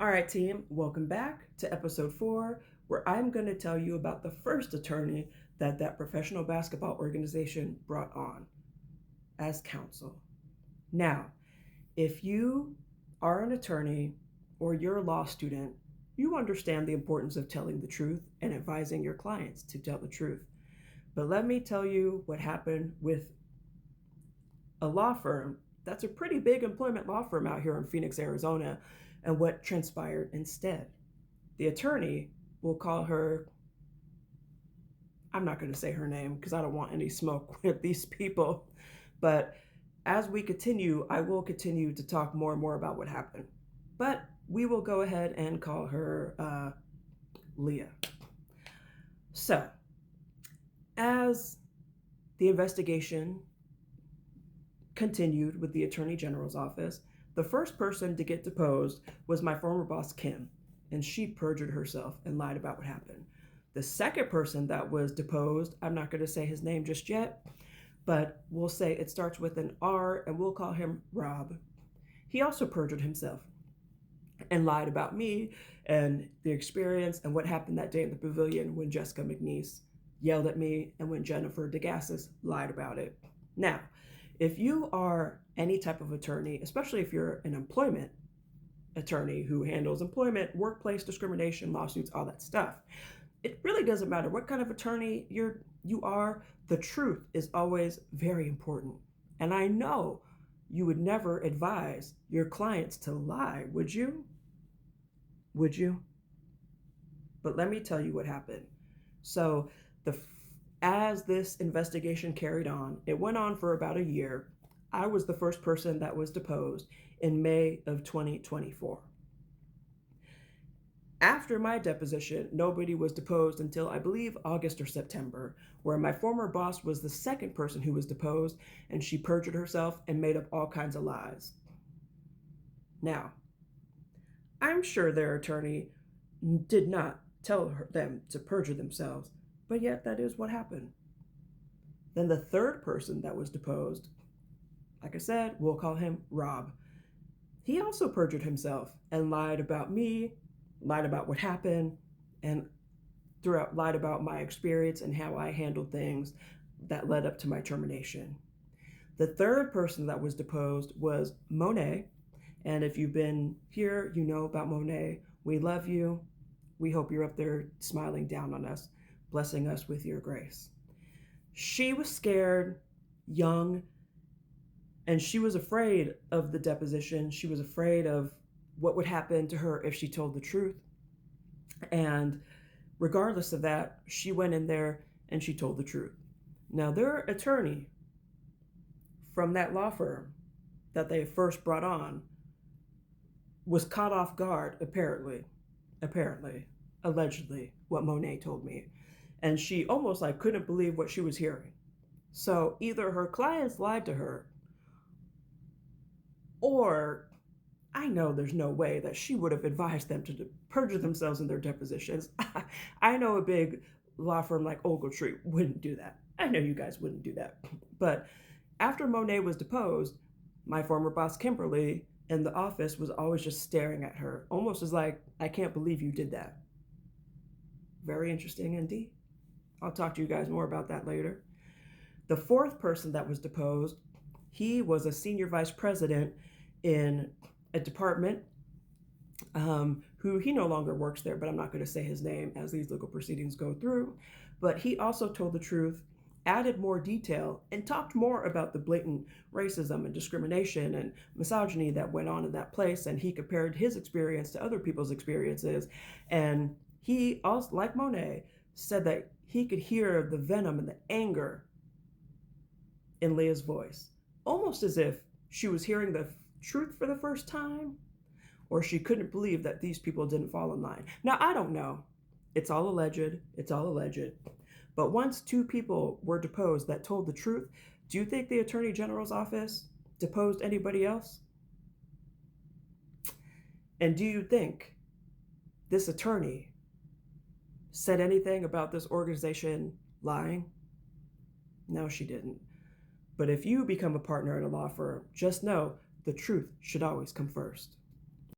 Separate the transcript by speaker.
Speaker 1: All right, team, welcome back to episode 4, where I'm going to tell you about the first attorney that professional basketball organization brought on as counsel. Now, if you are an attorney or you're a law student, you understand the importance of telling the truth and advising your clients to tell the truth. But let me tell you what happened with a law firm that's a pretty big employment law firm out here in Phoenix, Arizona, and what transpired instead. The attorney, will call her, I'm not going to say her name because I don't want any smoke with these people, but as we continue, I will continue to talk more and more about what happened. But we will go ahead and call her Leah. So, as the investigation continued with the Attorney General's office, the first person to get deposed was my former boss, Kim, and she perjured herself and lied about what happened. The second person that was deposed, I'm not going to say his name just yet, but we'll say it starts with an R and we'll call him Rob. He also perjured himself and lied about me and the experience and what happened that day in the pavilion when Jessica McNeese yelled at me and when Jennifer DeGassis lied about it. Now, if you are any type of attorney, especially if you're an employment attorney who handles employment, workplace discrimination, lawsuits, all that stuff, it really doesn't matter what kind of attorney you are. The truth is always very important. And I know you would never advise your clients to lie, would you? Would you? But let me tell you what happened. So as this investigation carried on, it went on for about a year. I was the first person that was deposed in May of 2024. After my deposition, nobody was deposed until I believe August or September, where my former boss was the second person who was deposed, and she perjured herself and made up all kinds of lies. Now, I'm sure their attorney did not tell them to perjure themselves, but yet that is what happened. Then the third person that was deposed, like I said, we'll call him Rob. He also perjured himself and lied about me, lied about what happened, and throughout lied about my experience and how I handled things that led up to my termination. The third person that was deposed was Monet. And if you've been here, you know about Monet. We love you. We hope you're up there smiling down on us, blessing us with your grace. She was scared, young, and she was afraid of the deposition. She was afraid of what would happen to her if she told the truth. And regardless of that, she went in there and she told the truth. Now, their attorney from that law firm that they first brought on was caught off guard, apparently, allegedly, what Monet told me. And she almost like couldn't believe what she was hearing. So either her clients lied to her, or I know there's no way that she would have advised them to perjure themselves in their depositions. I know a big law firm like Ogletree wouldn't do that. I know you guys wouldn't do that. But after Monet was deposed, my former boss, Kimberly, in the office was always just staring at her, almost as like, I can't believe you did that. Very interesting indeed. I'll talk to you guys more about that later. The fourth person that was deposed, he was a senior vice president in a department who he no longer works there, but I'm not going to say his name as these legal proceedings go through. But he also told the truth, added more detail, and talked more about the blatant racism and discrimination and misogyny that went on in that place. And he compared his experience to other people's experiences. And he also, like Monet, said that he could hear the venom and the anger in Leah's voice, almost as if she was hearing the truth for the first time, or she couldn't believe that these people didn't fall in line. Now, I don't know. It's all alleged. It's all alleged. But once two people were deposed that told the truth, do you think the Attorney General's office deposed anybody else? And do you think this attorney said anything about this organization lying? No, she didn't. But if you become a partner at a law firm, just know the truth should always come first.